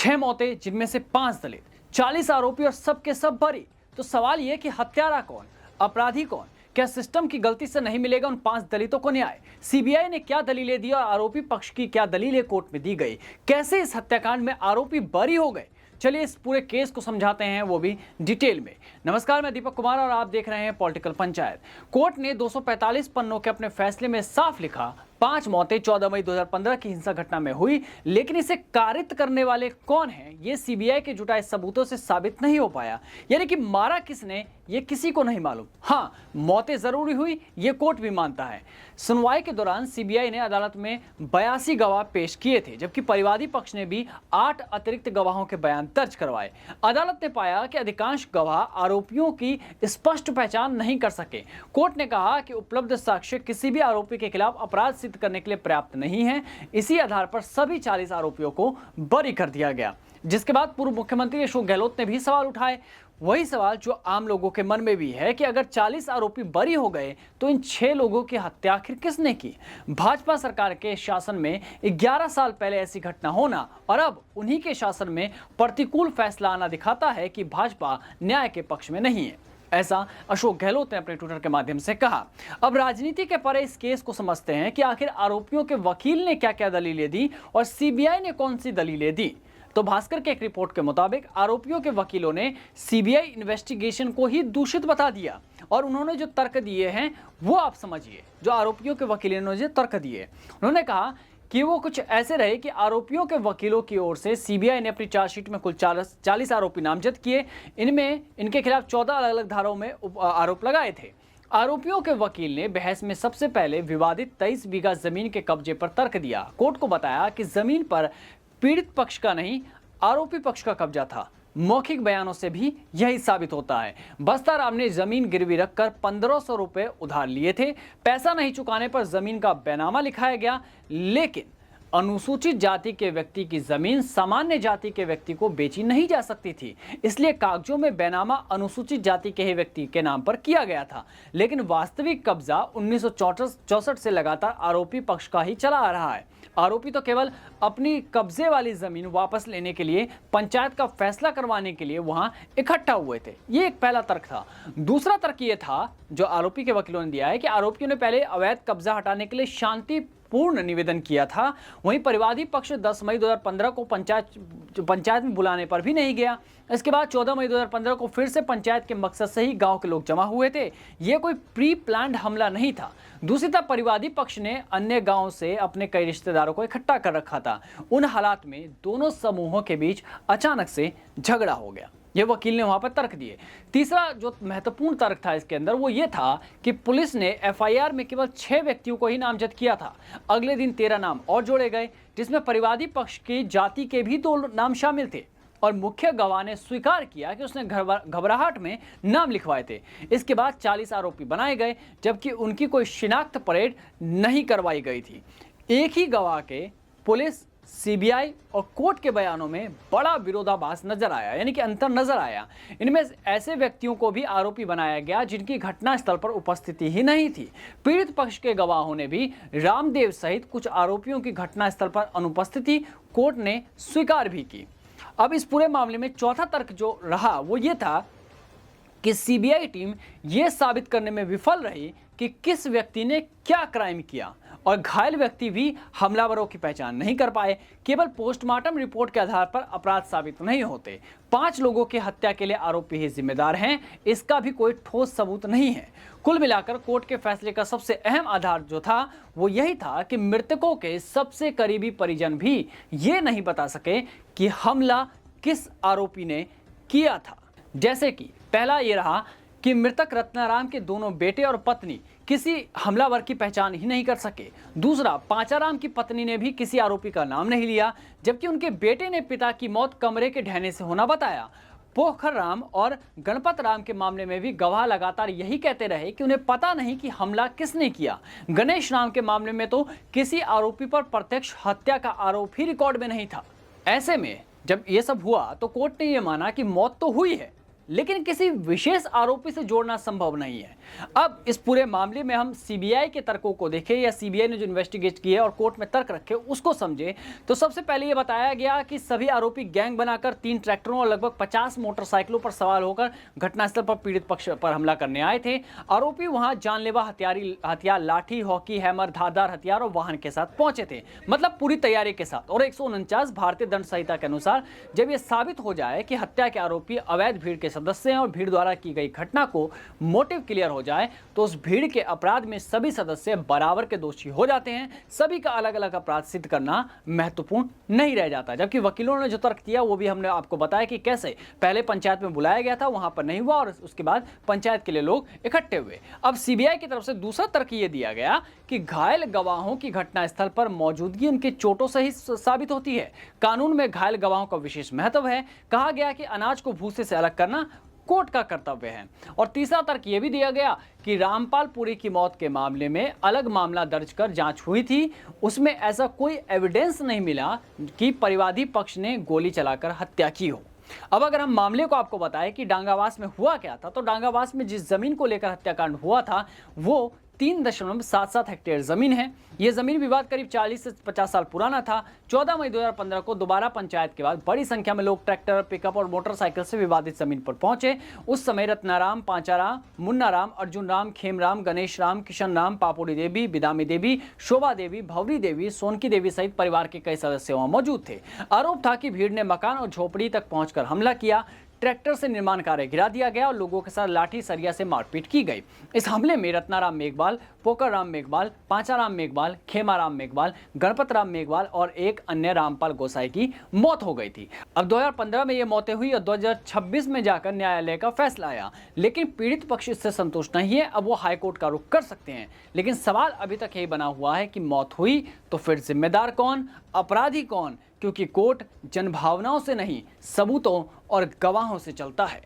6 मौतें, जिनमें से 5 दलित, 40 आरोपी और सब के सब बरी। तो सवाल यह कि हत्यारा कौन, अपराधी कौन? क्या सिस्टम की गलती से नहीं मिलेगा उन 5 दलितों को न्याय? सीबीआई ने क्या दलीलें दी और आरोपी पक्ष की क्या दलीलें कोर्ट में दी गई? कैसे इस हत्याकांड में आरोपी बरी हो गए? चलिए इस पूरे केस को समझाते हैं, वो भी डिटेल में। नमस्कार, मैं दीपक कुमार और आप देख रहे हैं पॉलिटिकल पंचायत। कोर्ट ने 245 पन्नों के अपने फैसले में साफ लिखा, 5 मौतें 14 मई 2015 की हिंसा घटना में हुई, लेकिन इसे कारित करने वाले कौन हैं, ये सीबीआई के जुटाए सबूतों से साबित नहीं हो पाया। यानी कि मारा किसने, ये किसी को नहीं मालूम। हाँ, मौतें जरूरी हुई, ये कोर्ट भी मानता है। सुनवाई के दौरान सीबीआई ने अदालत में 82 गवाह पेश किए थे, जबकि परिवादी पक्ष ने भी 8 अतिरिक्त गवाहों के बयान दर्ज करवाए। अदालत ने पाया कि अधिकांश गवाह आरोपियों की स्पष्ट पहचान नहीं कर सके। कोर्ट ने कहा कि उपलब्ध साक्ष्य किसी भी आरोपी के खिलाफ अपराध सिद्ध करने के लिए पर्याप्त नहीं है। इसी आधार पर सभी 40 आरोपियों को बरी कर दिया गया, जिसके बाद पूर्व मुख्यमंत्री अशोक गहलोत ने भी सवाल उठाए। वही सवाल जो आम लोगों के मन में भी है कि अगर 40 आरोपी बरी हो गए तो इन 6 लोगों की हत्या आखिर किसने की? भाजपा सरकार के शासन में 11 साल पहले ऐसी घटना होना और अब उन्हीं के शासन में प्रतिकूल फैसला आना दिखाता है कि भाजपा न्याय के पक्ष में नहीं है। ऐसा अशोक गहलोत ने अपने ट्विटर के माध्यम से कहा। अब राजनीति के परे इस केस को समझते हैं कि आखिर आरोपियों के वकील ने क्या क्या दलीलें दी और सीबीआई ने कौन सी दलीलें दी। तो भास्कर के एक रिपोर्ट के मुताबिक आरोपियों के वकीलों ने सीबीआई इन्वेस्टिगेशन को ही दूषित बता दिया और उन्होंने जो तर्क दिए हैं वो आप समझिए। जो आरोपियों के वकीलों ने जो तर्क दिए, उन्होंने कहा कि वो कुछ ऐसे रहे कि आरोपियों के वकीलों की ओर से सीबीआई ने अपनी चार्जशीट में कुल 40 आरोपी नामजद किए। इनमें इनके खिलाफ 14 अलग अलग धाराओं में आरोप लगाए थे। आरोपियों के वकील ने बहस में सबसे पहले विवादित 23 बीघा जमीन के कब्जे पर तर्क दिया। कोर्ट को बताया कि जमीन पर पीड़ित पक्ष का नहीं, आरोपी पक्ष का कब्जा था। मौखिक बयानों से भी यही साबित होता है। बस्ता राम ने जमीन गिरवी रखकर 1500 रुपए उधार लिए थे। पैसा नहीं चुकाने पर जमीन का बैनामा लिखाया गया, लेकिन अनुसूचित जाति के व्यक्ति की जमीन सामान्य जाति के व्यक्ति को बेची नहीं जा सकती थी, इसलिए कागजों में बैनामा अनुसूचित जाति के ही व्यक्ति के नाम पर किया गया था। लेकिन वास्तविक कब्जा 1964 से लगातार आरोपी पक्ष का ही चला आ रहा है। आरोपी तो केवल अपनी कब्जे वाली जमीन वापस लेने के लिए, पंचायत का फैसला करवाने के लिए वहां इकट्ठा हुए थे। ये एक पहला तर्क था। दूसरा तर्क ये था जो आरोपी के वकीलों ने दिया है कि आरोपियों ने पहले अवैध कब्जा हटाने के लिए शांतिपूर्ण निवेदन किया था। वहीं परिवादी पक्ष 10 मई 2015 को पंचायत में बुलाने पर भी नहीं गया। इसके बाद 14 मई 2015 को फिर से पंचायत के मकसद से ही गांव के लोग जमा हुए थे। यह कोई प्री प्लान्ड हमला नहीं था। दूसरी तरफ परिवादी पक्ष ने अन्य गांव से अपने कई रिश्तेदारों को इकट्ठा कर रखा था। उन हालात में दोनों समूहों के बीच अचानक से झगड़ा हो गया। ये वकील ने वहां पर तर्क दिए। तीसरा जो महत्वपूर्ण तर्क था इसके अंदर वो ये था कि पुलिस ने एफआईआर में केवल 6 व्यक्तियों को ही नामजद किया था। अगले दिन 13 नाम और जोड़े गए, जिसमें परिवादी पक्ष की जाति के भी 2 नाम शामिल थे और मुख्य गवाह ने स्वीकार किया कि उसने घबराहट में नाम लिखवाए थे। इसके बाद 40 आरोपी बनाए गए, जबकि उनकी कोई शिनाख्त परेड नहीं करवाई गई थी। एक ही गवाह के पुलिस, सीबीआई और कोर्ट के बयानों में बड़ा विरोधाभास नजर आया, यानी कि अंतर नजर आया। इनमें ऐसे व्यक्तियों को भी आरोपी बनाया गया जिनकी घटनास्थल पर उपस्थिति ही नहीं थी। पीड़ित पक्ष के गवाहों ने भी रामदेव सहित कुछ आरोपियों की घटनास्थल पर अनुपस्थिति कोर्ट ने स्वीकार भी की। अब इस पूरे मामले में चौथा तर्क जो रहा वो ये था कि सीबीआई टीम ये साबित करने में विफल रही कि किस व्यक्ति ने क्या क्राइम किया और घायल व्यक्ति भी हमलावरों की पहचान नहीं कर पाए। केवल पोस्टमार्टम रिपोर्ट के आधार पर अपराध साबित नहीं होते। 5 लोगों की हत्या के लिए आरोपी ही जिम्मेदार हैं, इसका भी कोई ठोस सबूत नहीं है। कुल मिलाकर कोर्ट के फैसले का सबसे अहम आधार जो था वो यही था कि मृतकों के सबसे करीबी परिजन भी ये नहीं बता सके कि हमला किस आरोपी ने किया था। जैसे कि पहला ये रहा कि मृतक रत्नाराम के दोनों बेटे और पत्नी किसी हमलावर की पहचान ही नहीं कर सके। दूसरा, पांचाराम की पत्नी ने भी किसी आरोपी का नाम नहीं लिया, जबकि उनके बेटे ने पिता की मौत कमरे के ढहने से होना बताया। पोखर राम और गणपत राम के मामले में भी गवाह लगातार यही कहते रहे कि उन्हें पता नहीं कि हमला किसने किया। गणेश राम के मामले में तो किसी आरोपी पर प्रत्यक्ष हत्या का आरोप ही रिकॉर्ड में नहीं था। ऐसे में जब ये सब हुआ तो कोर्ट ने यह माना कि मौत तो हुई है, लेकिन किसी विशेष आरोपी से जोड़ना संभव नहीं है। अब इस पूरे मामले में हम सीबीआई के तर्कों को देखें या सीबीआई ने जो इन्वेस्टिगेट किया और कोर्ट में तर्क रखे उसको समझे, तो सबसे पहले यह बताया गया कि सभी आरोपी गैंग बनाकर 3 ट्रैक्टरों और लगभग 50 मोटरसाइकिलों पर सवार होकर घटनास्थल पर पीड़ित पक्ष पर हमला करने आए थे। आरोपी वहां जानलेवा हथियार, लाठी, हॉकी, हैमर, धारदार हथियार और वाहन के साथ पहुंचे थे, मतलब पूरी तैयारी के साथ। और 149 भारतीय दंड संहिता के अनुसार जब यह साबित हो जाए कि हत्या के आरोपी अवैध भीड़ के सदस्य हैं और भीड़ द्वारा की गई घटना को मोटिव क्लियर हो जाए, तो उस भीड़ के अपराध में सभी सदस्य बराबर के दोषी हो जाते हैं। सभी का अलग अलग अपराध सिद्ध करना महत्वपूर्ण नहीं रह जाता। जबकि वकीलों ने जो तर्क दिया वो भी हमने आपको बताया कि कैसे पहले पंचायत में बुलाया गया था, वहां पर नहीं हुआ और उसके बाद पंचायत के लिए लोग इकट्ठे हुए। अब सीबीआई की तरफ से दूसरा तर्क यह दिया गया कि घायल गवाहों की घटनास्थल पर मौजूदगी उनके चोटों से ही साबित होती है। कानून में घायल गवाहों का विशेष महत्व है। कहा गया कि अनाज को भूसे से अलग करना कोर्ट का कर्तव्य है। और तीसरा तर्क यह भी दिया गया कि रामपाल पुरी की मौत के मामले में अलग मामला दर्ज कर जांच हुई थी, उसमें ऐसा कोई एविडेंस नहीं मिला कि परिवादी पक्ष ने गोली चलाकर हत्या की हो। अब अगर हम मामले को आपको बताएं कि डांगावास में हुआ क्या था, तो डांगावास में जिस जमीन को लेकर हत्याकांड हुआ था वो 3.77 हेक्टेयर जमीन है। यह जमीन विवाद करीब 40 से 50 साल पुराना था। 14 मई 2015 को दोबारा पंचायत के बाद बड़ी संख्या में लोग ट्रैक्टर, पिकअप और मोटरसाइकिल से विवादित जमीन पर पहुंचे। उस समय रत्नाराम, पांचाराम, मुन्नाराम, अर्जुन राम, खेमराम, गणेश राम, किशन राम, पापुड़ी देवी, बिदामी देवी, शोभा देवी, भवरी देवी, सोनकी देवी सहित परिवार के कई सदस्य वहां मौजूद थे। आरोप था कि भीड़ ने मकान और झोपड़ी तक पहुंचकर हमला किया। ट्रैक्टर से निर्माण कार्य गिरा दिया गया और लोगों के साथ लाठी सरिया से मारपीट की गई। इस हमले में रत्नाराम मेघवाल, पोकर राम मेघवाल, पांचाराम मेघवाल, खेमाराम मेघवाल, गणपत राम मेघवाल और एक अन्य रामपाल गोसाई की मौत हो गई थी। अब 2015 में ये मौतें हुई और 2026 में जाकर न्यायालय का फैसला आया, लेकिन पीड़ित पक्ष इससे संतुष्ट नहीं है। अब वो हाईकोर्ट का रुख कर सकते हैं, लेकिन सवाल अभी तक यही बना हुआ है कि मौत हुई तो फिर जिम्मेदार कौन, अपराधी कौन, क्योंकि कोर्ट जनभावनाओं से नहीं सबूतों और गवाहों से चलता है।